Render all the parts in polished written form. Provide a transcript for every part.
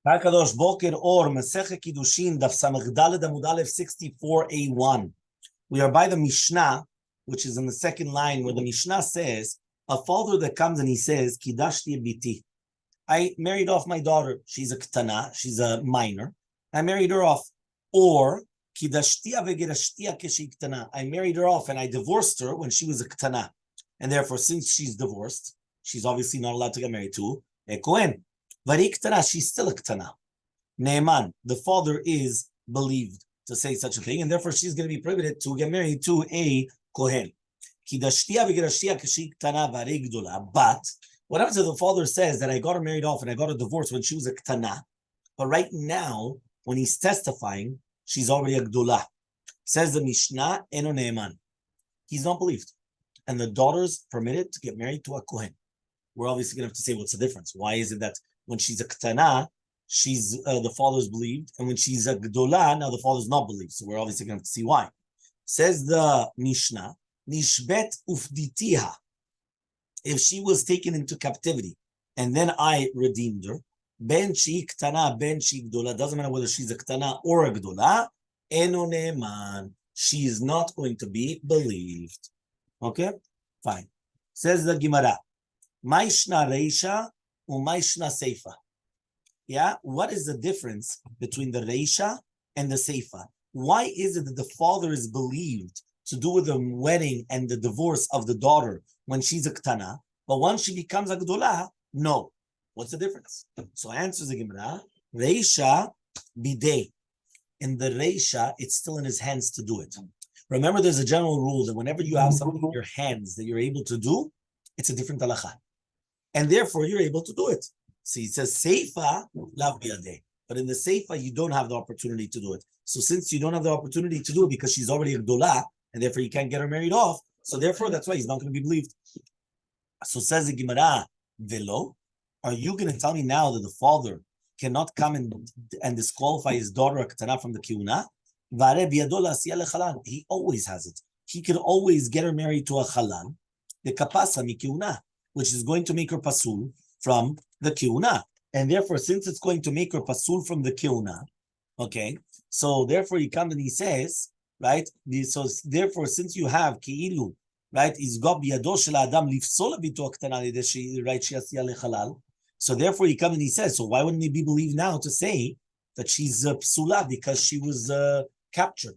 Hakadosh Boker Or Masechet Kiddushin Daf Amud Aleph 64a1. We are by the Mishnah, which is in the second line, where the Mishnah says, a father that comes and he says, Kidashti biti. I married off my daughter. She's a ktana, she's a minor. I married her off. Or Kidashtia vegirashtia keshi ktana. I married her off and I divorced her when she was a ktana. And therefore, since she's divorced, she's obviously not allowed to get married to a kohen. She's still a ktana. Ne'eman, the father is believed to say such a thing, and therefore she's going to be prohibited to get married to a kohen. But what happens if the father says that I got her married off and I got her divorced when she was a ktana, but right now, when he's testifying, she's already a gdola. Says the Mishnah, eno ne'eman. He's not believed. And the daughter's permitted to get married to a kohen. We're obviously going to have to say what's the difference. Why is it that when she's a ktana, she's the father's believed, and when she's a gdola, now the father's not believed? So we're obviously going to have to see why. Says the Mishnah, nishbet ufditiha. If she was taken into captivity, and then I redeemed her, ben she ktana, ben she gdola, doesn't matter whether she's a ktana or a gdola, eno ne'eman, she is not going to be believed. Okay, fine. Says the Gemara, Maishna Reisha or Maishna Seifa. Yeah, what is the difference between the Reisha and the Seifa? Why is it that the father is believed to do with the wedding and the divorce of the daughter when she's a ktana, but once she becomes a gdola, no? What's the difference? So answers the Gemara, Reisha bidei. In the Reisha, it's still in his hands to do it. Remember, there's a general rule that whenever you have something in your hands that you're able to do, it's a different halacha. And therefore, you're able to do it. So he says, Seifa, lav biyadeh. But in the Seifa, you don't have the opportunity to do it. So since you don't have the opportunity to do it because she's already a gdola, and therefore you can't get her married off, so therefore that's why he's not going to be believed. So says the Gemara, Velo, are you going to tell me now that the father cannot come and disqualify his daughter, a ktana, from the kiuna? He always has it. He can always get her married to a halal, the kapasa mi kiuna, which is going to make her pasul from the kiuna. And therefore, since it's going to make her pasul from the kiuna, okay, so therefore he comes and he says, right, so therefore, since you have ki'ilu, right, is got biyado shel adam lifsol bito ktana lideshi, right, shiasiya lechalal. So therefore he comes and he says, so why wouldn't he be believed now to say that she's psula because she was captured?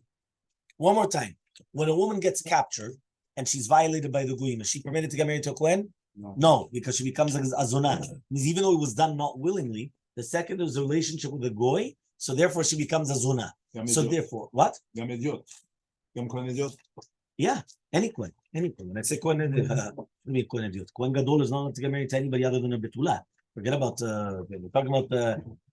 One more time. When a woman gets captured and she's violated by the goyim, is she permitted to get married to a kohen? No, because she becomes a zonah. Even though it was done not willingly, the second there's a relationship with the goy, so therefore she becomes a zonah. So therefore, what? Yeah, any kohen. When I say kohen, kohen gadol is not allowed to get married to anybody other than a betula. Forget about, we're talking about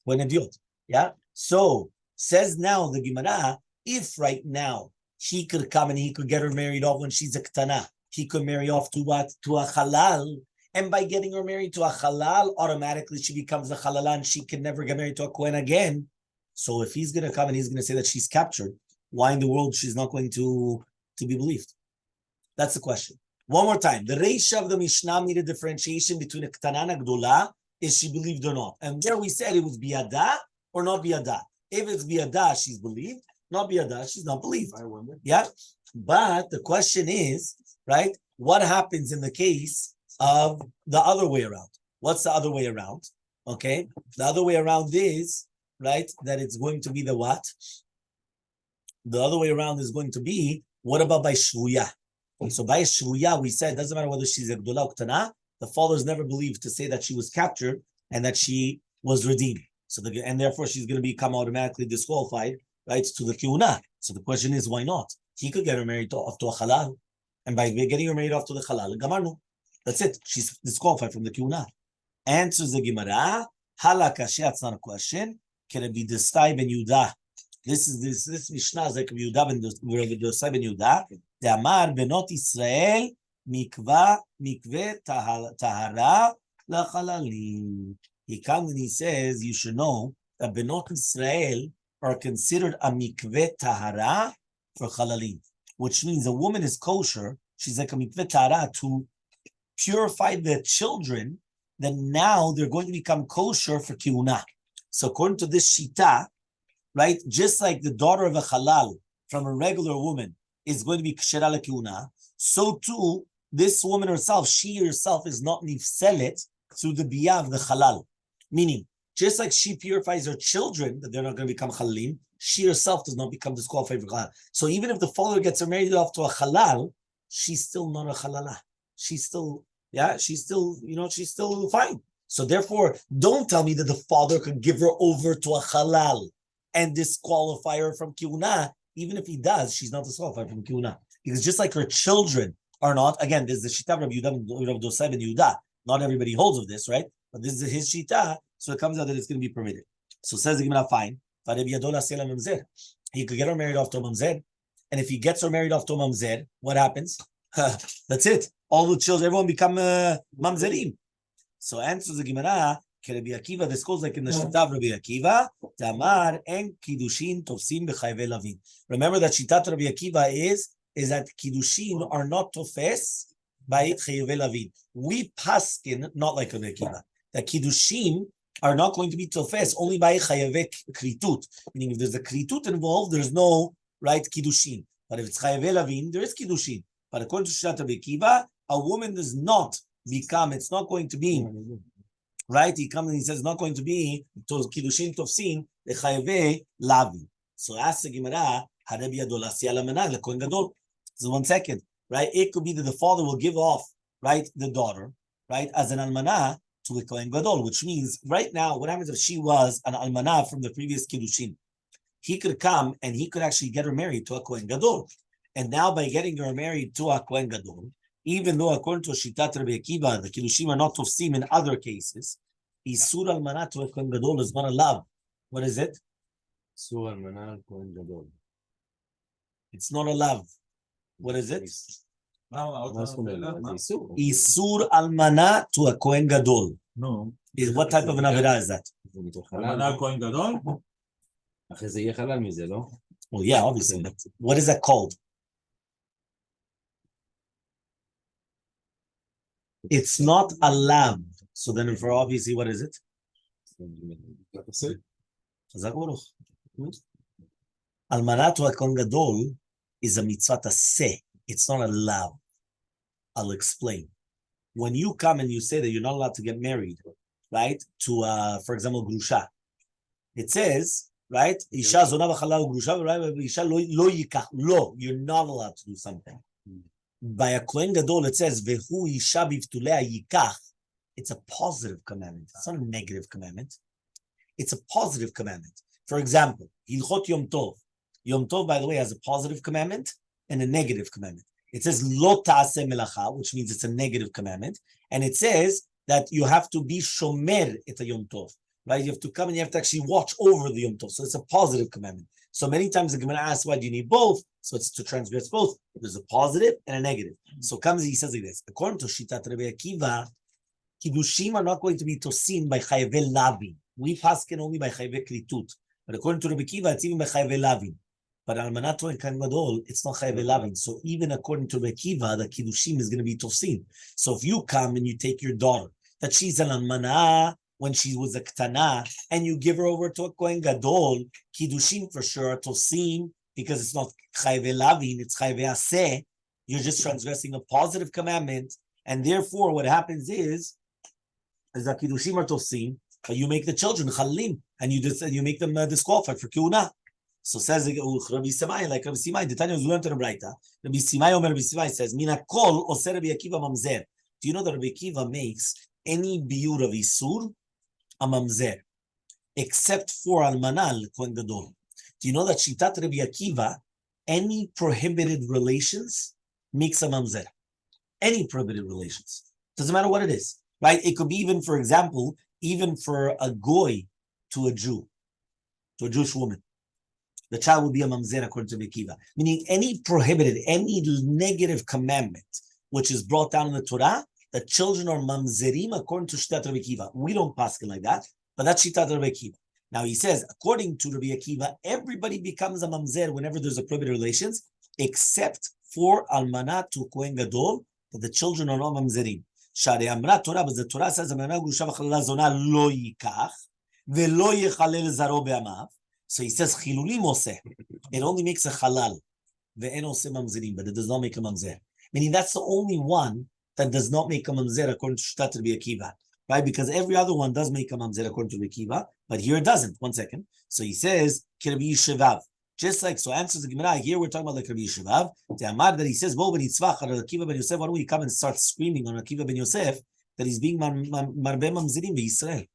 kohen idiot. Yeah? So, says now the Gemara, if right now he could come and he could get her married off when she's a ktana, he could marry off to what? To a halal. And by getting her married to a halal, automatically she becomes a halala and she can never get married to a kohen again. So if he's going to come and he's going to say that she's captured, why in the world she's not going to be believed? That's the question. One more time. The Reisha of the Mishnah made a differentiation between a ktana and a gdola. Is she believed or not? And there we said it was biyada or not biyada. If it's biyada, she's believed. Not biyada, she's not believed. Yeah? But the question is, right, what happens in the case of the other way around? What's the other way around? Okay? The other way around is, right, that it's going to be the what? The other way around is going to be, what about by shvuya? So by shvuya, we said, doesn't matter whether she's a gdola or ktana, the father's never believed to say that she was captured and that she was redeemed. So and therefore she's going to become automatically disqualified, right, to the kiuna. So the question is, why not? He could get her married off to a halal, and by getting her married off to the halal, gamarnu. That's it. She's disqualified from the kiuna. Answers the Gemara, halakashi, that's not a question. Can it be the Stai ben Yudah? This Mishnah is like Yudah ben Stai ben Yudah. The Amar benot Israel mikve tahara lachalalim. He comes and he says, you should know that benot Israel are considered a mikve tahara for chalalim, which means a woman is kosher. She's like a mikve tahara to purify the children. Then now they're going to become kosher for kiuna. So according to this shita, right, just like the daughter of a halal from a regular woman is going to be kshera lekuna, so too this woman herself, she herself is not nifselet through the biyah of the halal. Meaning, just like she purifies her children, that they're not going to become halalim, she herself does not become disqualified for halal. So even if the father gets her married off to a halal, she's still not a halala. She's still, she's still fine. So therefore, don't tell me that the father could give her over to a halal and disqualify her from kiuna. Even if he does, she's not disqualified from kiuna. Because just like her children are not, again, there's the shita of Rabbi Dosai ben Yehuda. Not everybody holds of this, right? But this is his shita, so it comes out that it's going to be permitted. So says the Gemara, fine. He could get her married off to a mamzer. And if he gets her married off to a mamzer, what happens? That's it. All the children, everyone become mamzerim. So answers the Gemara, Rabbi Akiva, this goes like in the Shita of Rabbi Akiva, Tamar en Kiddushin tofsim b'chayve lavin. Remember that Shita Rabbi Akiva is that Kiddushin are not tofes by chayve lavin. We paskin, not like Rabbi Akiva, that Kiddushin are not going to be tofes only by chayve kritut. Meaning if there's a kritut involved, there's no right Kiddushin. But if it's chayve lavin, there is Kiddushin. But according to Shita Rabbi Akiva, a woman does not become, it's not going to be, right? He comes and he says, it's not going to be to Kiddushin Tofsin, the Chayve Lavi. So ask the Gemara, Harabi Adolasi Alamana, the Kohen Gadol. So 1 second, right? It could be that the father will give off, right, the daughter, right, as an almana to a Kohen Gadol, which means right now, what happens if she was an almana from the previous Kiddushin? He could come and he could actually get her married to a Kohen Gadol. And now by getting her married to a Kohen Gadol, even though according to Shitat Rabbi Akiva, the Kiddushim are not tofsim in other cases, Isur Almanah to a Kohen Gadol is not allowed. What is it? Isur Almanah Kohen Gadol. It's not allowed. What is it? Isur Almanah to a Kohen Gadol. No. What type of an avera is that? Almanah Kohen Gadol? אחרי זה יהיה חלל מזה, לא? Well, yeah, obviously. But what is that called? It's not allowed. So then for obviously, what is it? Almanah to a Kohen Gadol is a mitzvah taseh. It's not allowed. I'll explain. When you come and you say that you're not allowed to get married, right, to, for example, grusha, it says, right, isha zona v'chala grusha, right, isha lo yikach, lo, you're not allowed to do something. By a Kohen Gadol, it says, Vehu isha bivtulea yikach. It's a positive commandment. It's not a negative commandment. It's a positive commandment. For example, Hilchot Yom Tov. Yom Tov, by the way, has a positive commandment and a negative commandment. It says, Lo ta'aseh melacha, which means it's a negative commandment. And it says that you have to be shomer et Yom Tov. Right? You have to come and you have to actually watch over the Yom Tov. So it's a positive commandment. So many times the Gemara asks, why do you need both? So it's to transgress both. There's a positive and a negative. So comes he says like this. According to Shitat Rabbi Akiva, Kiddushim are not going to be tosin by chayve lavin. We paskin only by chayve kritut. But according to Rabbi Akiva, it's even by chayve lavin. But almanato and Kohen Gadol, it's not chayve lavin. So even according to Rabbi Akiva, the Kiddushim is going to be tosin. So if you come and you take your daughter, that she's an almanah when she was a ktana, and you give her over to a Kohen Gadol, Kiddushim for sure, tosin, because it's not chayve lavin, it's chayve aseh. You're just transgressing a positive commandment, and therefore what happens is that Kiddushim are tosin, but you make the children chalim, and you make them disqualified for kiuna. So says Rabbi Simai, like Rabbi Simai, the Tanya was learned to the Braita. Rabbi Simai says, Mina kol oseh Rabbi Akiva mamzer. Do you know that Rabbi Akiva makes any biur of isur a mamzer, except for almanal Kohen Gadol? Do you know that Shitat Rabbi Akiva, any prohibited relations makes a mamzer? Any prohibited relations. Doesn't matter what it is, right? It could be even, for example, even for a goy to a Jew, to a Jewish woman. The child will be a mamzer according to Rabbi Akiva. Meaning any prohibited, any negative commandment which is brought down in the Torah, the children are mamzerim according to Shitat Rabbi Akiva. We don't paskin like that, but that's Shitat Rabbi Akiva. Now he says, according to Rabbi Akiva, everybody becomes a mamzer whenever there's a prohibited relations, except for almanah to Kohen Gadol, that the children are not mamzerim. Shari amra Torah, but the Torah says, "Amana grusha v'chalala zona lo yikach." Velo yechalel zaro be'amav. So he says chiluli moseh. It only makes a halal. Ve'en oseh mamzerim, but it does not make a mamzer. Meaning that's the only one that does not make a mamzer according to Shtat Rabbi Akiva, right? Because every other one does make a mamzer according to Rabbi Akiva, but here it doesn't. 1 second. So he says Rabbi Yishevav. Just like so, answers the Gemara. Here we're talking about like Rabbi Yishevav. The Amar that he says, "Bo ben Yitzvach Akiva ben Yosef." Why don't we come and start screaming on Akiva ben Yosef that he's being marbe mamzerim beYisrael?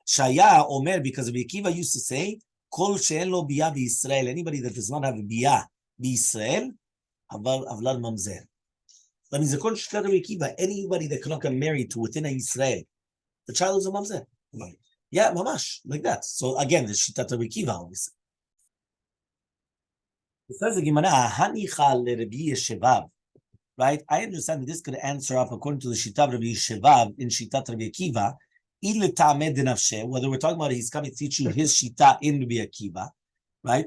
Shaya Omer, because Rabbi Akiva used to say, "Kol she'en lo biyah beYisrael." Anybody that does not have a biyah beYisrael, avlad mamzer. That means according to Rabbi Akiva, anybody that cannot get married to within a Yisrael, the child is a mamzer. Yeah, mamash, like that. So again, the Shitat Rabbi Akiva, obviously. It says the Gemara, Hanicha leRabbi Yishevav. Right? I understand that this could answer up according to the Shitat Rabbi Yishevav in Shitat Rabbi Akiva. Whether we're talking about he's coming to teach you his Shita in Rabbi Akiva, right?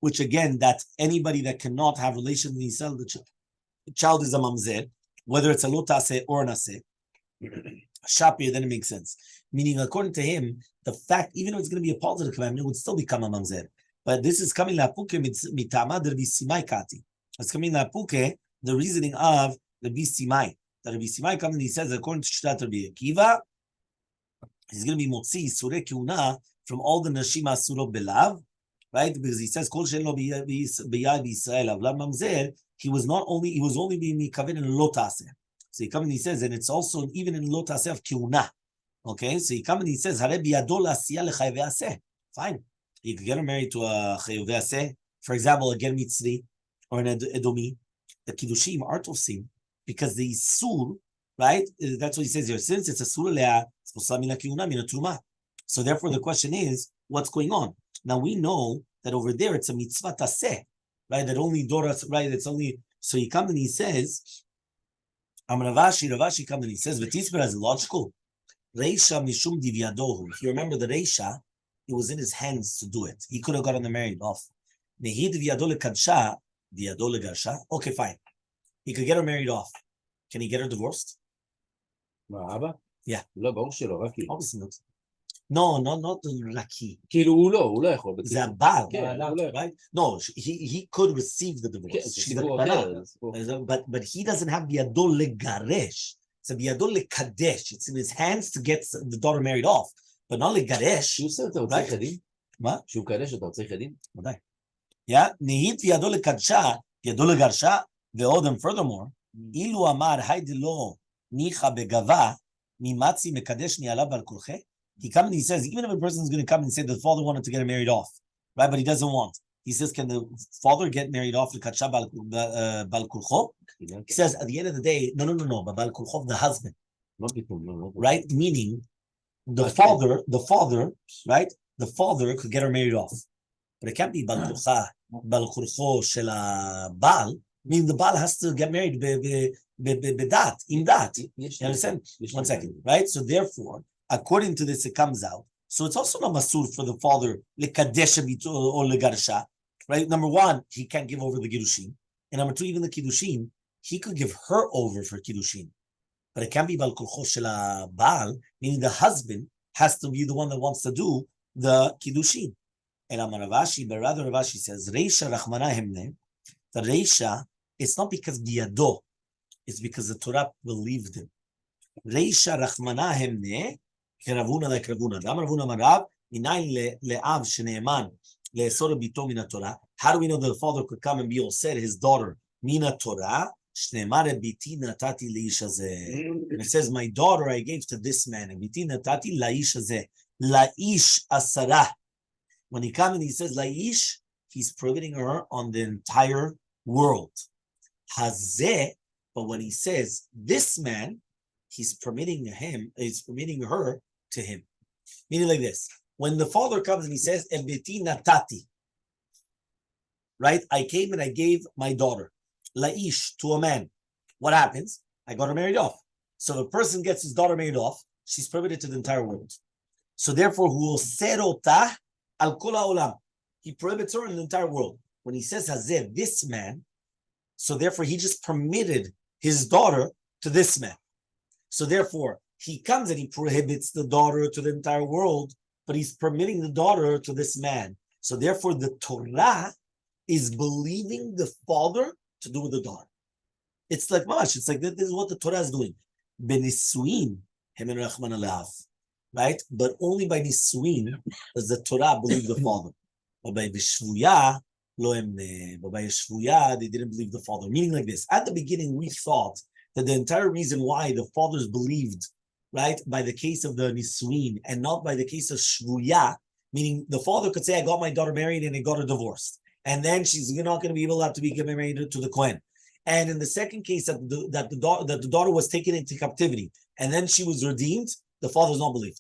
Which again, that anybody that cannot have relations with Yisrael, the child is a mamzer, whether it's a lo taseh or an aseh. Shapir, then it makes sense. Meaning, according to him, the fact, even if it's going to be a positive commandment, it would still become a mamzer. But this is coming lapuke mitama Rabbi Simai kati. It's coming lapuke, the reasoning of Rabbi Simai. That Rabbi Simai comes and he says, according to Shtat Rabbi Akiva, he's going to be motzi sureh kiuna from all the nashim asurot belav, right? Because he says kol she'en lo biyah b'Yisrael avlav mamzer. He was only being mikaven in lo taseh. So he comes and he says, and it's also even in lo taseh of kiuna. Okay, so he comes and he says, hare biyado la'asiyah lechayvei aseh. Fine. You could get her married to a chayvei aseh, for example, a ger mitzri or an edomi. The kiddushim aren't osim because the sur, right? That's what he says here. Since it's a sur leah, so therefore the question is, what's going on? Now we know that over there it's a mitzvah taseh, right? That only Doras, right? It's only, so he comes and he says, Ravashi comes and he says, V'tisper is logical. Reisha mishum divyadohu. If you remember the Reisha, it was in his hands to do it. He could have gotten the married off. Nehi divyadoh lekadsha, divyadoh legarsha. Okay, fine. He could get her married off. Can he get her divorced? מה, אבא? Yeah. לא, ברור שלא, רק היא. Obviously not. No, not רק היא. כאילו הוא לא יכול. זה הבעל, כן, הוא לא יכול. right? No, he could receive the divorce. כן, זה She's סיפור הקטנה. אחר. But he doesn't have בידו לגרש. So בידו לקדש. It's in his hands to get the daughter married off. But not לגרש. שהוא עושה אותה, הוא צריך ידין? מה? שהוא קדש אותה, הוא צריך ידין? ודאי. Yeah, נהית בידו לקדשה, בידו לגרשה, ועוד and furthermore, אילו אמר, היידי לא ניחא בגבה, מימצי מקדשני עליו ועל כולכם. He comes and he says, even if a person is going to come and say the father wanted to get married off, right? But he doesn't want. He says, can the father get married off? He says, at the end of the day, no. But the husband, right? Meaning, the father, right? The father could get her married off, but it can't be balkurcho shel bal. Meaning the bal has to get married bedat, in that. You understand? 1 second, right? So therefore, according to this, it comes out. So it's also not masur for the father lekadesh or legarsha, right? Number one, he can't give over the kiddushin, and number two, even the kiddushin, he could give her over for kiddushin, but it can't be bal kulcho shel baal, meaning the husband has to be the one that wants to do the kiddushin. And Amar Ravashi, but rather Ravashi says, Reisha rachmana hemne. The Reisha, it's not because biyado, it's because the Torah believed him. Reisha rachmana hemne. Ravuna like Ravuna. Ravuna Marav, Minayin le'av shene'eman le'esor bito min Torah. How do we know that the father could come and be all said his daughter min Torah? Shne'emar biti natati leish hazeh. And it says, my daughter I gave to this man, and biti natati laish hazeh. Laish asara. When he comes and he says laish, he's prohibiting her on the entire world. Hazeh, but when he says this man, he's permitting her to him. Meaning like this. When the father comes and he says, Ebeti natati, right? I came and I gave my daughter, laish, to a man. What happens? I got her married off. So if a person gets his daughter married off, she's prohibited to the entire world. So therefore, hu oserota al kol haolam. He prohibits her in the entire world. When he says hazeh, this man, so therefore he just permitted his daughter to this man. So therefore, he comes and he prohibits the daughter to the entire world but he's permitting the daughter to this man. So therefore, the Torah is believing the father to do with the daughter. It's like mamash. It's like this is what the Torah is doing. Benisuin, right? But only by nisuin does the Torah believe the father. But by bishvuya, but by shvuya, they didn't believe the father. Meaning like this: at the beginning, we thought that the entire reason why the fathers believed, right, by the case of the nisuin and not by the case of shvuya, meaning the father could say, "I got my daughter married and I got her divorced," and then she's not going to be able to be married to the Kohen. And in the second case, that the daughter was taken into captivity and then she was redeemed, the father is not believed.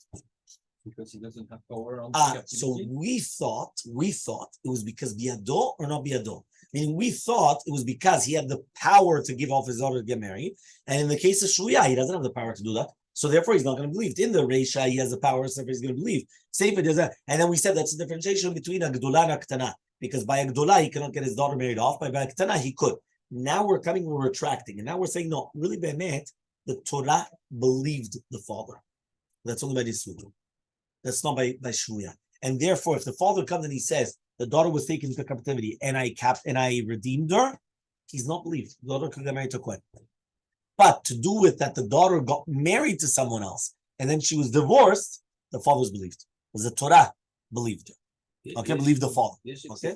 Because he doesn't have power on So we thought it was because biado or not biado. Meaning we thought it was because he had the power to give off his daughter to get married. And in the case of Shuya, he doesn't have the power to do that. So therefore, he's not going to believe. In the Reisha, he has the power, so he's going to believe. Sefer does that. And then we said that's a differentiation between a Gdola and a Ktana. Because by a Gdola, he cannot get his daughter married off. By a Ktana, he could. Now we're retracting. And now we're saying, no, really, Be'emet, the Torah believed the father. That's only by Nisud. That's not by Shuya. And therefore, if the father comes and he says, the daughter was taken into captivity and I redeemed her, he's not believed. The daughter could get married to Kohen. But to do with that, the daughter got married to someone else and then she was divorced, the father's believed. Because the Torah believed her. Okay, believe the father. Okay?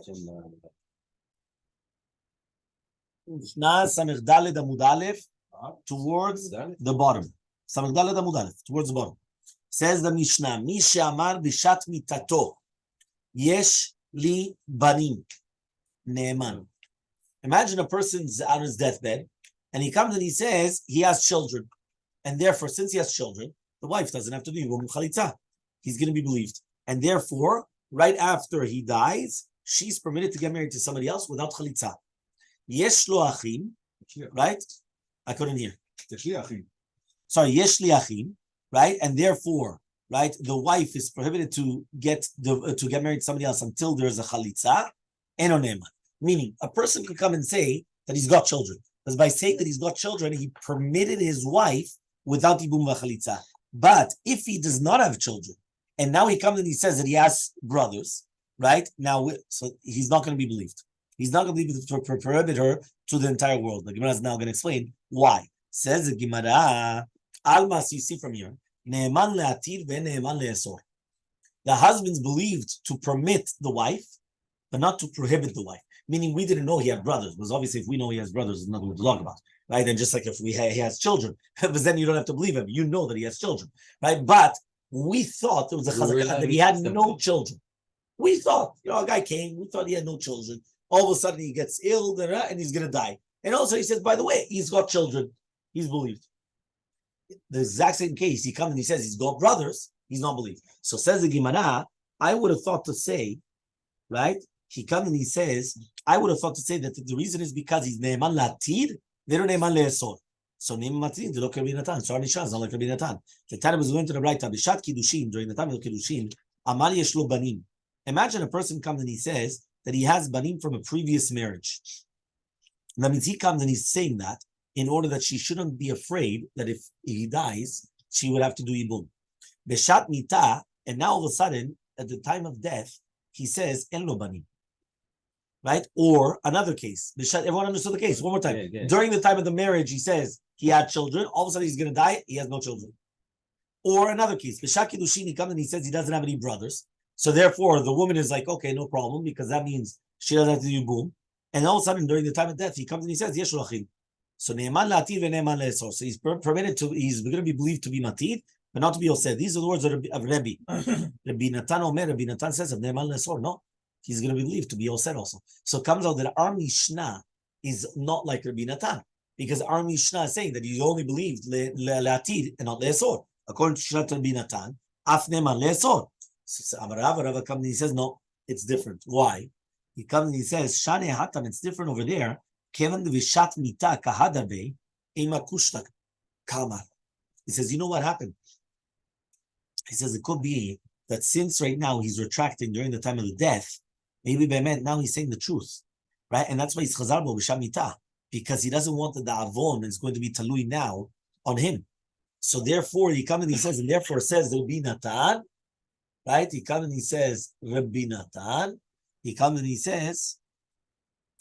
Towards the bottom. Towards the bottom. Says the Mishnah, Mi she'amar bishat mitato, yesh li banim, ne'eman. Imagine a person's on his deathbed, and he comes and he says he has children. And therefore, since he has children, the wife doesn't have to do yibum chalitza. He's going to be believed. And therefore, right after he dies, she's permitted to get married to somebody else without chalitza. Yesh lo achim, right? I couldn't hear. Sorry, yesh li achim, right? And therefore, right, the wife is prohibited to get married to somebody else until there's a chalitza, enoneman. Meaning, a person could come and say that he's got children. Because by saying that he's got children, he permitted his wife without ibum v'chalitza. But if he does not have children, and now he comes and he says that he has brothers, right? Now, so he's not going to be believed. He's not going to be able to prohibit her to the entire world. The Gemara is now going to explain why. Says the Gemara, Almas, you see from here, Ne'eman le'atir ve'ne'eman le'esor. The husband's believed to permit the wife, but not to prohibit the wife. Meaning we didn't know he had brothers, because obviously if we know he has brothers, there's nothing to talk about, right? And just like if he has children, but then you don't have to believe him. You know that he has children, right? But we thought there was a chazakah that he had no children. We thought, a guy came, we thought he had no children. All of a sudden he gets ill and he's going to die. And also he says, by the way, he's got children. He's believed. The exact same case, he comes and he says he's got brothers, he's not believed. So says the Gemara, I would have thought to say, right? He comes and he says, I would have thought to say that the reason is because he's ne'eman la'atid, they don't ne'eman le'esor. So ne'eman la'atid, they look like Rabbi Natan. So Anisha is not like Rabbi Natan. The time was going to the right, Bishat Kiddushin, during the time of the Kiddushin, Amar yesh lo banim. Imagine a person comes and he says that he has banim from a previous marriage. That means he comes and he's saying that in order that she shouldn't be afraid that if he dies, she would have to do ibum. Beshat mita, and now all of a sudden, at the time of death, he says, en lo banim. Right? Or another case. Everyone understood the case. One more time. Yeah. During the time of the marriage, he says he had children. All of a sudden, he's going to die. He has no children. Or another case. Beshat Kiddushin, he comes and he says he doesn't have any brothers. So therefore, the woman is like, okay, no problem, because that means she doesn't have to do boom. And all of a sudden, during the time of death, he comes and he says, yesh achim. So ne'eman la'atir ve'ne'eman le'esor. So he's permitted to, he's going to be believed to be matir, but not to be osed. These are the words of Rabbi. Rabbi Natan Omer, Rabbi Natan says, of ne'eman le'esor. No, he's going to be believed to be osed also. So it comes out that our Mishnah is not like Rabbi Natan, because our Mishnah is saying that he only believed la'atir and not le'esor. According to Shat Rabbi Natan, af ne'eman le'esor. So Rava comes and he says, no, it's different. Why? He comes and he says, Shane Hatam, it's different over there. Kevan vishat mita kahadabe ema kushtak kamar. He says, you know what happened? He says it could be that since right now he's retracting during the time of the death, maybe Be'emet now he's saying the truth, right? And that's why he's chazarbo vishat mita, because he doesn't want that the avon is going to be talui now on him. So therefore he comes and he says, and therefore says there will be Natan. right? He comes and he says, Rabbi Natan. He comes and he says,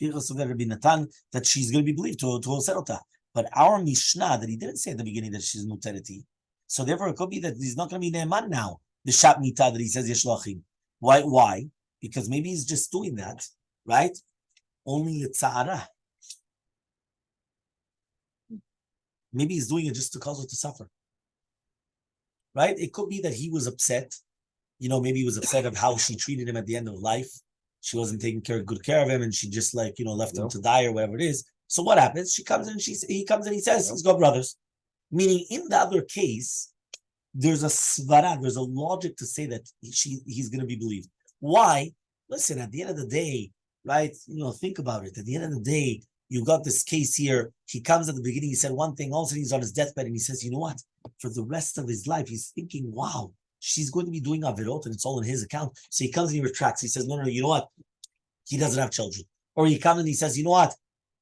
Rabbi Natan, that she's going to be believed to Oserota. But our Mishnah, that he didn't say at the beginning that she's Mutereti. So therefore, it could be that he's not going to be Ne'eman now, the Shat Mita that he says Yeshlachim. Why? Why? Because maybe he's just doing that, right? Only Litza'ara. Maybe he's doing it just to cause her to suffer. Right? It could be that he was upset. Maybe he was upset of how she treated him at the end of life. She wasn't taking good care of him, and she just left him to die or whatever it is. So what happens? He comes and he says, he's got brothers. Meaning, in the other case, there's a svara, there's a logic to say that he's going to be believed. Why? Listen, at the end of the day, right? Think about it. At the end of the day, you got this case here. He comes at the beginning, he said one thing, also he's on his deathbed, and he says, you know what? For the rest of his life, he's thinking, wow, she's going to be doing avirot, and it's all in his account. So he comes and he retracts. He says, no, you know what? He doesn't have children. Or he comes and he says, you know what?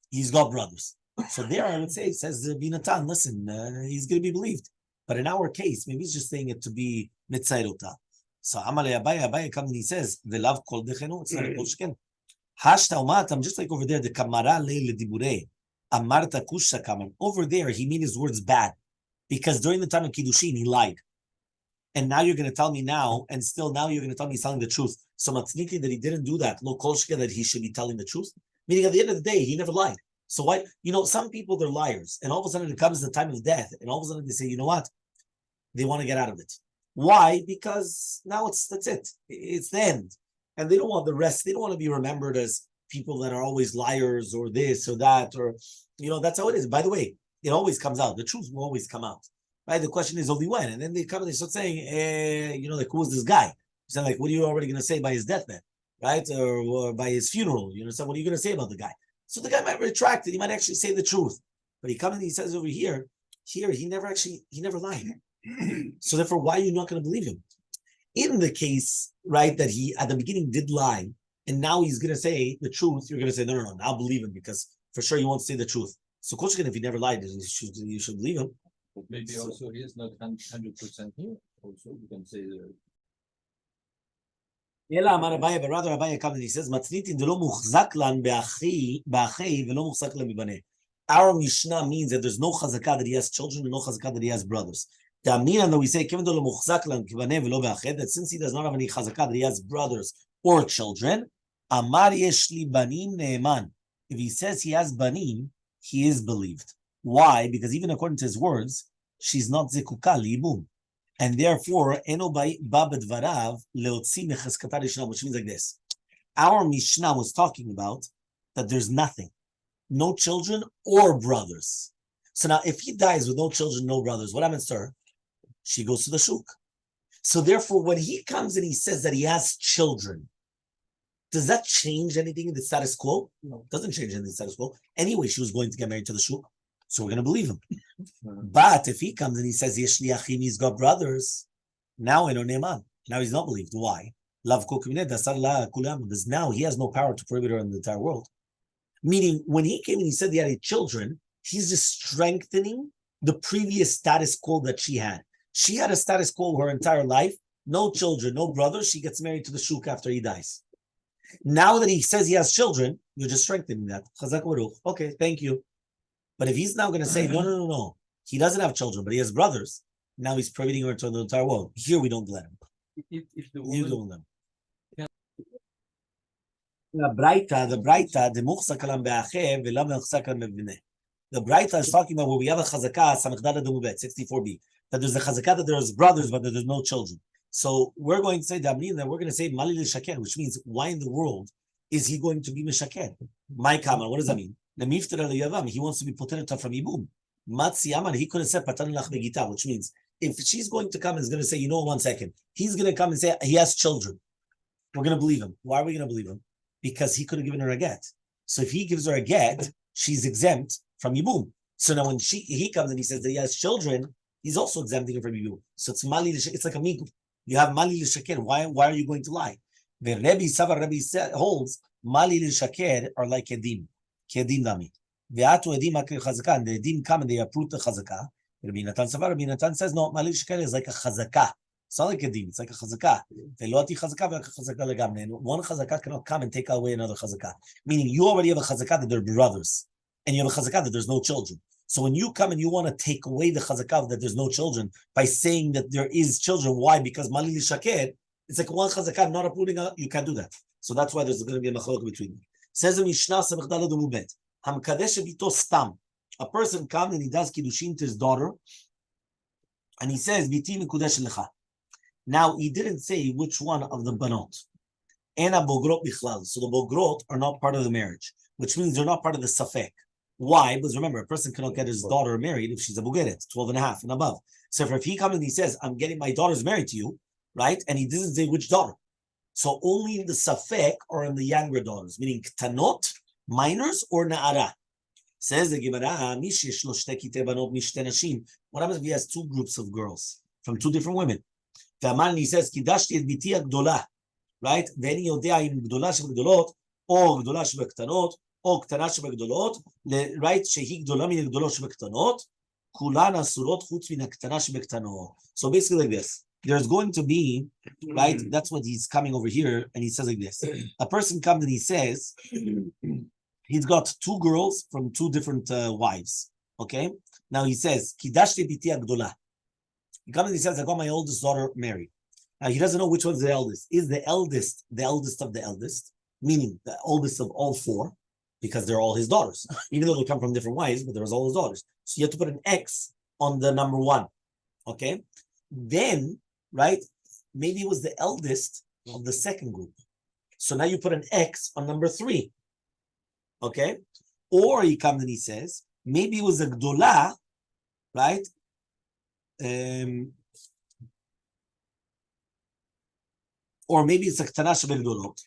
He's got brothers. So there, I would say, it says Binatan, listen, he's going to be believed. But in our case, maybe he's just saying it to be mitzairota. So Elmaleh Abaye comes and he says, "Velav kol dechenu." It's not a kol shken. Hashta umatam, just like over there, the kamara le ledibure, amarta kusha kaman. Over there, he means his words bad, because during the time of Kiddushin, he lied. And now you're going to tell me now, and still now you're going to tell me he's telling the truth. So matzniti that he didn't do that, lo kol shken, that he should be telling the truth. Meaning at the end of the day, he never lied. So why, some people, they're liars, and all of a sudden it comes the time of death, and all of a sudden they say, you know what? They want to get out of it. Why? Because now that's it. It's the end. And they don't want the rest. They don't want to be remembered as people that are always liars or this or that, or, that's how it is. By the way, it always comes out. The truth will always come out. Right? The question is only when. And then they come and they start saying, who is this guy? So what are you already going to say by his deathbed? Right? Or by his funeral? So what are you going to say about the guy? So the guy might retract it. He might actually say the truth. But he comes and he says over here, he never lied. So therefore, why are you not going to believe him? In the case, right, that he at the beginning did lie, and now he's going to say the truth, you're going to say, no, now believe him, because for sure he won't say the truth. So if he never lied, you should believe him. Maybe also he is not 100% here. Also, you can say that. But rather Rabbi comes and he says, our Mishnah means that there's no chazakah that he has children and no chazakah that he has brothers. The Amina that we say, that since he does not have any chazakah that he has brothers or children, Amar yesh li banim ne'eman. If he says he has banim, he is believed. Why? Because even according to his words, she's not zekuka liibum. And therefore, eno ba bedvarav leotzi mecheskata rishona, which means like this. Our Mishnah was talking about that there's nothing. No children or brothers. So now, if he dies with no children, no brothers, what happens to her? She goes to the shuk. So therefore, when he comes and he says that he has children, does that change anything in the status quo? No, it doesn't change anything in the status quo. Anyway, she was going to get married to the shuk, so we're going to believe him. But if he comes and he says, he's got brothers, now Neman. Now he's not believed. Why? Because now he has no power to prohibit her in the entire world. Meaning, when he came and he said he had children, he's just strengthening the previous status quo that she had. She had a status quo her entire life, no children, no brothers. She gets married to the shuk after he dies. Now that he says he has children, you're just strengthening that. Chazak Baruch. Okay, thank you. But if he's now going to say, no, he doesn't have children, but he has brothers, now he's prohibiting her to the entire world. Here we don't let him. If the woman, you don't let him. The Braita is talking about where we have a chazakah, 64b, that there's a chazakah that there's brothers, but that there's no children. So we're going to say that we're going to say mali l'shaker, which means why in the world is he going to be mishaker? My comment, what does that mean? The miftar yavam, he wants to be poteneta from ibum. Matzi amar, he could have said patan lach begita, which means if she's going to come and is going to say, 1 second, he's going to come and say he has children. We're going to believe him. Why are we going to believe him? Because he could have given her a get. So if he gives her a get, she's exempt from Yibum. So now when he comes and he says that he has children, he's also exempting her from Yibum. So it's mali l'shaker. It's like a migu. You have mali l'shaker. Why are you going to lie? The Rabbi holds mali l'shaker are like edim. Kedim dami. Ve'atu edim akir chazaka. And the edim come and they approve the chazaka. Rabbi Natan says no. Mali l'shaker is like a chazaka. It's not like a din, it's like a chazakah. One chazakah cannot come and take away another chazakah. Meaning you already have a chazakah that they're brothers, and you have a chazakah that there's no children. So when you come and you want to take away the chazakah that there's no children by saying that there is children, why? Because malili shaked, it's like one chazakah not uprooting, you can't do that. So that's why there's going to be a machlok between them. Says the Mishnah, Hamkadesh bito stam. A person comes and he does kiddushin to his daughter, and he says, "Biti mikudesh lecha." Now he didn't say which one of the banot. Ena bogrot bichlal. So the bogrot are not part of the marriage, which means they're not part of the safek. Why? Because remember, a person cannot get his daughter married if she's a bogeret, 12 and a half and above. So if he comes and he says, "I'm getting my daughter's married to you," right, and he doesn't say which daughter. So only in the safek or in the younger daughters, meaning ktanot, minors, or na'ara. Says the Gemara, what happens if he has two groups of girls from two different women? And he says, Kidashti et biti agdola, right? Ve'eni yodea im gdola shebegdolot, or gdola shebektanot, or ktana shebegdolot, right? Shehi gdola min gdolot shebektanot, kulan asurot chutz min ktana shebektanot. So basically like this. There's going to be, right? That's what he's coming over here, and he says like this. A person comes and he says, he's got two girls from two different wives. Okay? Now he says, Kidashti biti agdola. He comes and he says, I got my oldest daughter married. Now he doesn't know which one's the eldest. Is the eldest of the eldest? Meaning the oldest of all four, because they're all his daughters. Even though they come from different wives, but there's all his daughters. So you have to put an X on the number one. Okay? Then, right, maybe it was the eldest of the second group. So now you put an X on number three. Okay? Or he comes and he says, maybe it was a gdola, right? Or maybe it's a ktana shebegdolot,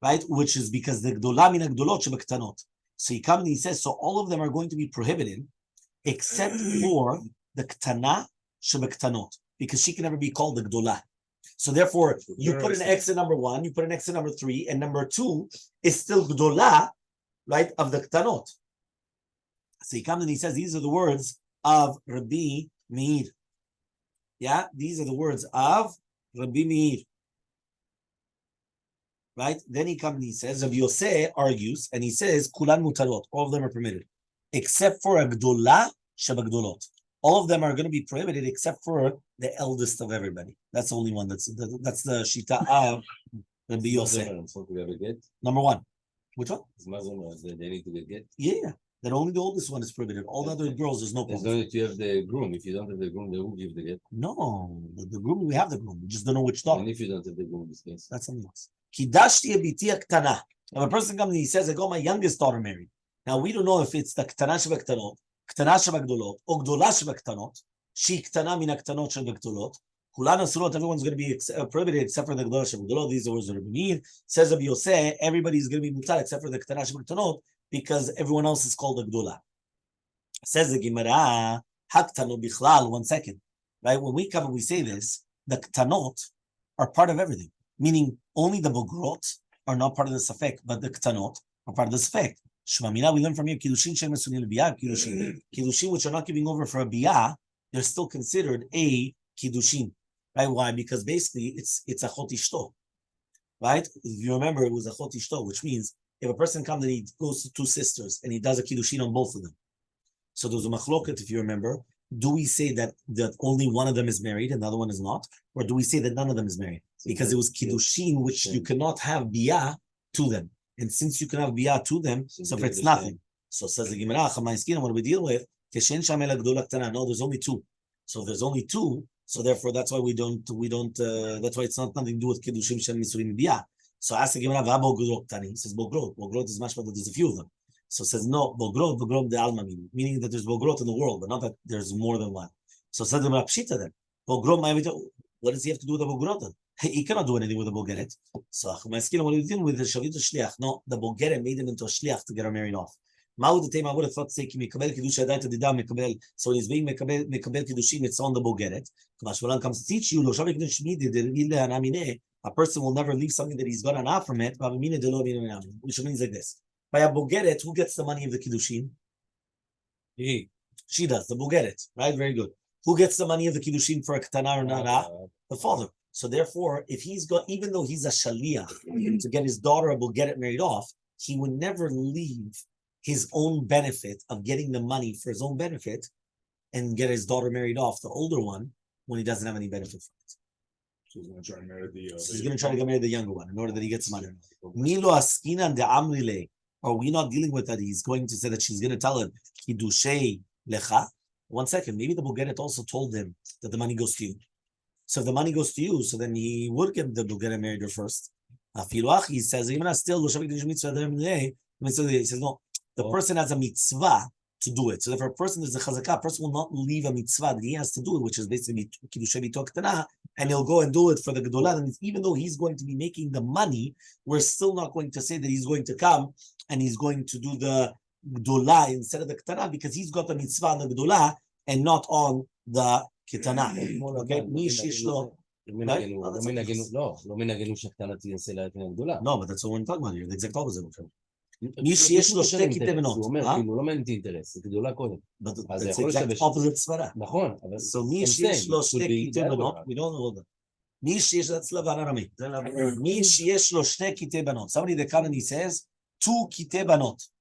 right? Which is because the gdola min gdolot shebektanot. So he comes and he says, so all of them are going to be prohibited, except for the ktana shebektanot, because she can never be called the gdola. So therefore, you put an X in number one, you put an X in number three, and number two is still gdola, right, of the ktanot. So he comes and he says, these are the words of Rabbi Meir. Yeah, these are the words of Rabbi Meir. Right? Then he comes and he says, Rabbi Yosef argues, and he says, Kulan mutarot, all of them are permitted, except for a gdola shebagdolot. All of them are going to be prohibited except for the eldest of everybody. That's the only one. That's the shita of Rabbi Yosef. Number one. Which one? They need to get. Yeah. Then only the oldest one is prohibited. All the other girls, there's no problem. As long as you have the groom. If you don't have the groom, they will give the get. No, the groom, we have the groom. We just don't know which daughter. And if you don't have the groom, this case. That's something else. Kidashti biti ktana. If a person comes and he says, I got my youngest daughter married. Now, we don't know if it's the ktana shebektanot, ktana shebegdolot, or gdola shebektanot, she ktana min ktanot shebegdolot. Kulan asurot, everyone's going to be prohibited except for the gdola shebegdolot. These are words of Rabbi Meir. Says Rabbi Yosef, everybody's going to be mutar except for the ktana shebektanot, because everyone else is called a gdola. Says the Gemara, haktano bichlal. 1 second, right? When we come and we say this, the ktanot are part of everything. Meaning only the bogrot are not part of the safek, but the ktanot are part of the safek. Shmamina, we learn from here, kiddushin shem mesunin biyah, kiddushin which are not giving over for a biyah, they're still considered a kiddushin, right? Why? Because basically it's a chot ishto, right? If you remember, it was a chot ishto, which means if a person comes and he goes to two sisters and he does a kiddushin on both of them. So there's a machloket, if you remember. Do we say that only one of them is married and the other one is not? Or do we say that none of them is married? Because it was kiddushin, which you cannot have biyah to them. And since you can have biyah to them, so if it's nothing. So says the Gemara, what do we deal with? No, there's only two. So if there's only two, so therefore that's why we don't, that's why it's not nothing to do with kiddushin shem misurim biyah. So ask the Gemara, he says bogrot. Bogrot is much better, there's a few of them. So it says no, bogrot de alma, meaning that there's bogrot in the world, but not that there's more than one. So says the Gemara, pshita then. Bogrot, what does he have to do with the bogrot then? He cannot do anything with the bogeret. So what are you doing with the shavit shliach? No, the bogeret made him into a shliach to get her married off. I would have thought say so when he's being mekabel kiddushin, it's on the bogeret. Kamash comes to teach you, a person will never leave something that he's got an off from it, which means like this. By a bogeret, who gets the money of the kiddushin? She does, the bogeret, right? Very good. Who gets the money of the kiddushin for a ktana or nara? The father. So therefore, if he's got, even though he's a shaliach to get his daughter will get it married off, he would never leave his own benefit of getting the money for his own benefit and get his daughter married off, the older one, when he doesn't have any benefit from it. So he's going to try and marry the. So he's going to try to get married the younger one in order that he gets money. Milo askinan de amrile. Are we not dealing with that? He's going to say that she's going to tell him, Kiddushay lecha. 1 second, maybe the Bulgaret also told him that the money goes to you. So if the money goes to you, so then he would get the Bulgaret married her first. He says, even still, he says, no, the person has a mitzvah to do it. So if a person is a chazakah, a person will not leave a mitzvah that he has to do it, which is basically Kiddushay bito ktana, and he'll go and do it for the Gedolah. And even though he's going to be making the money, we're still not going to say that he's going to come and he's going to do the Gedolah instead of the Ketana, because he's got the mitzvah on the Gedolah and not on the Ketana. Okay? No, but that's what we're talking about here. The exact opposite. מי שיש לו שתי קטעי בנות. הוא אומר, כאילו, לא מעניין אותי אינטרס, זה גדולה קודם. But it's exact opposite סברה. נכון, אבל... So מי שיש לו שתי קטעי בנות, we don't know that. מי שיש, that's לבן ארמי. מי שיש לו שתי קטעי בנות. Somebody that comes and he says, 2 קטעי בנות.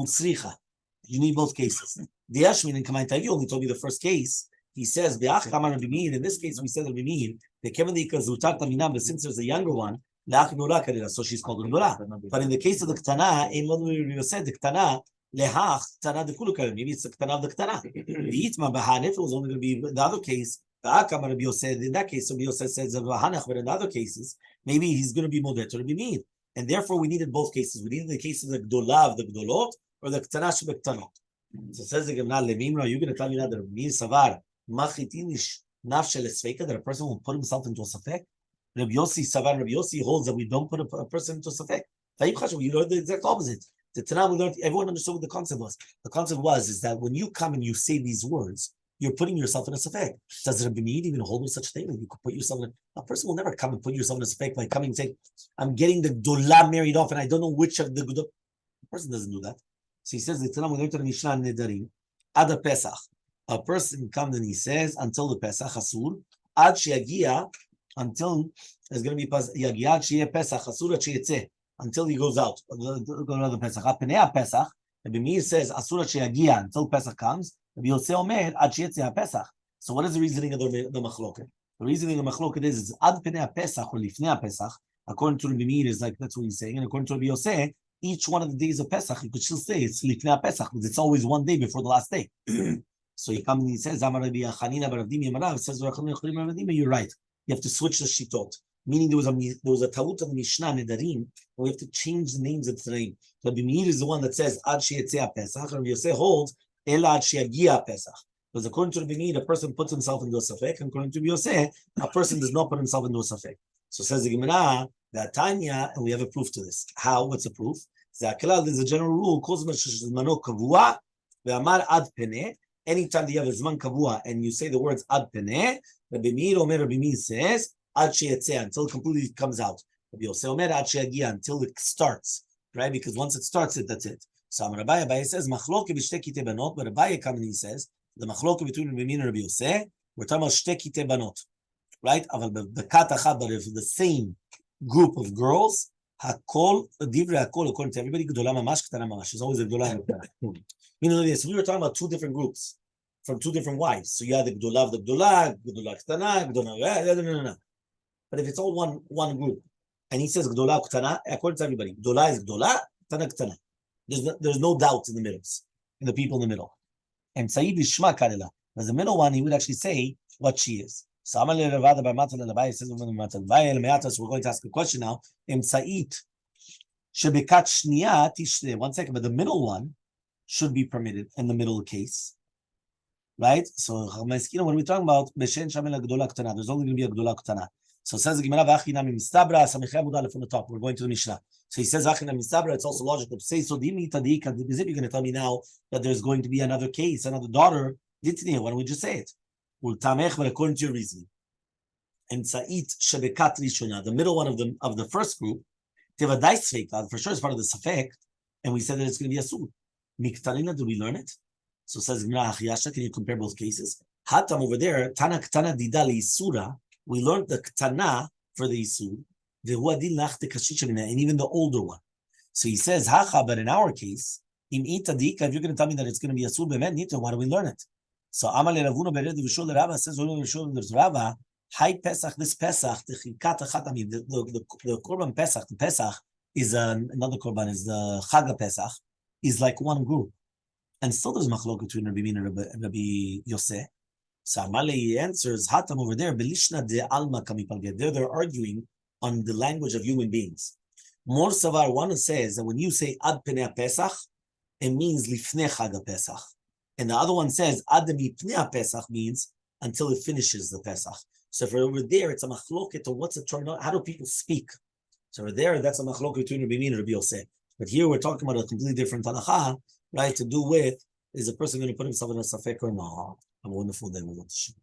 וצריכה. You need both cases. The Ashmin in Kamai Tavi only told you the first case. He says, Be'ach Kamar Rabbi Meir. In this case, we said Rabbi Meir, the Kevin Zutat Taminam, but since there's a younger one, so she's called Gdola. But in the case of the Ktana, Elmaleh said the Ktana, Lehach, Ktana de Kulu. Maybe it's the Ktana of the Ktana. The Itma Bahan, if it was only going to be the other case, Kamar Rabbi said in that case, Rabbi says Bahanach, but in the other cases, maybe he's going to be Modet or Rabbi Meir. And therefore, we needed both cases. We needed the case of the Gdola of the Gdolot or the Ktana of the Ktanot. So says the Gemara, Lemimra, you're going to tell me now that Rabbi Meir Savar, Machitinish, Nafshel Esfeka, that a person will put himself into a safek. Rabbi Yossi Savar, Rabbi Yossi holds that we don't put a person into a safek. You learned the exact opposite. The Tanah, we learned, everyone understood what the concept was. The concept is that when you come and you say these words, you're putting yourself in a safek. Does Rabbi Meir even hold with such a thing? That you could put yourself in a person will never come and put yourself in a safek by coming and saying, I'm getting the Gdolah married off and I don't know which of the Gdolah. The person doesn't do that. So he says, the Tanah, we learned to the Mishnah Nedarim, Ad Pesach. A person comes and he says, until the Pesach, Asur, Ad Sheyagia, until there's going to be Yagia, Sheyeh Pesach, Asur, Sheyetze, until he goes out. Go to another Pesach. Apenei Pesach, Rabbi Meir says, Asur, Sheyagia, until Pesach comes. Rabbi Yosef Omer, Ad Sheyetze Pesach. So what is the reasoning of the Machloket? The reasoning of the Machloket is Ad Penei Pesach or Lifnei Pesach. According to Rabbi Meir, is like that's what he's saying, and according to Rabbi Yosef, each one of the days of Pesach, you could still say it's Lifnei Pesach because it's always one day before the last day. So he comes and he says, you're right. You have to switch the shitot. Meaning there was a ta'ut of the Mishnah Nedarim, and we have to change the names of the name. Rabbi Meir is the one that says Ad Sheyetzeh Pesach, and Rabbi Yosef holds Ela Ad Sheyagia Pesach. Because according to Rabbi Meir, a person puts himself into a safek, and according to Rabbi Yosef, a person does not put himself into a safek. So says the Gemara that Tanya, and we have a proof to this. How? What's the proof? There's a general rule. Anytime you have a zman kavua and you say the words ad peneh, Rabbi Meir says ad sheyetzeh until it completely comes out. Rabbi Yosef Omer ad sheyagia until it starts, right? Because once it starts, that's it. So Rabbi says machloke b'shtei kitei banot, but Rabbi comes and he says the machloke between Rabbi Meir and Rabbi Yosef, we're talking about shtei kitei banot, right? The katachad, but if the same group of girls, hakol divrei hakol according to everybody, gedolah mamash, ketana mamash. It's always a gedolah and ketana. Meaning this, we were talking about 2 different groups from 2 different wives. So you have the Gdolah of the Gdolah, Gdolah Ktana, Gdolah, no. But if it's all one group, and he says Gdolah Ktana, according to everybody, Gdolah is Gdolah, Ktana Ktana. There's no doubt in the middles, in the people in the middle. And Said is Shma Karela. As the middle one, he would actually say what she is. So Amaleh Ravada by Matan Labai says, we're going to ask a question now. Said Shebekat Shniya Tishre. 1 second, but the middle one should be permitted in the middle case, right? So, what are we talking about? There's only going to be a Gdolah Ktana. So, it says the Gemara, from the top. We're going to the Mishnah. So, he says, it's also logical to say, so, you're going to tell me now that there's going to be another case, another daughter. Why don't we just say it? But according to your reasoning. And Sa'it Shebekat Rishona, the middle one of the first group, for sure it's part of the Safek, and we said that it's going to be a Asur. Miktarina, do we learn it? So says Gemara Achiyasha, can you compare both cases? Hatam over there, Tana Ktana Didali Surah, we learned the Ktana for the Isur, and even the older one. So he says, Hacha, but in our case, if you're going to tell me that it's going to be Asur Bemet Nitra, why do we learn it? So Amale Ravuna Bered Vishul Rava says, Rava, Hi Pesach, this Pesach, the Korban Pesach, the Pesach is another Korban, is the Chaga Pesach, is like one group. And still there's machlok between Rabbi Min and Rabbi Yosef. So Amale answers, Hatam over there, Belishna de Alma Kamipalged. They're arguing on the language of human beings. More Savar, one says that when you say Ad Penei Pesach, it means Lifnei Chag Pesach. And the other one says Ad Mipnei Pesach means until it finishes the Pesach. So for over there, it's a machloket to what's the term, how do people speak? So over there, that's a machloket between Rabbi Min and Rabbi Yosef. But here we're talking about a completely different halacha, right? To do with, is a person going to put himself in a safek or not? A wonderful day.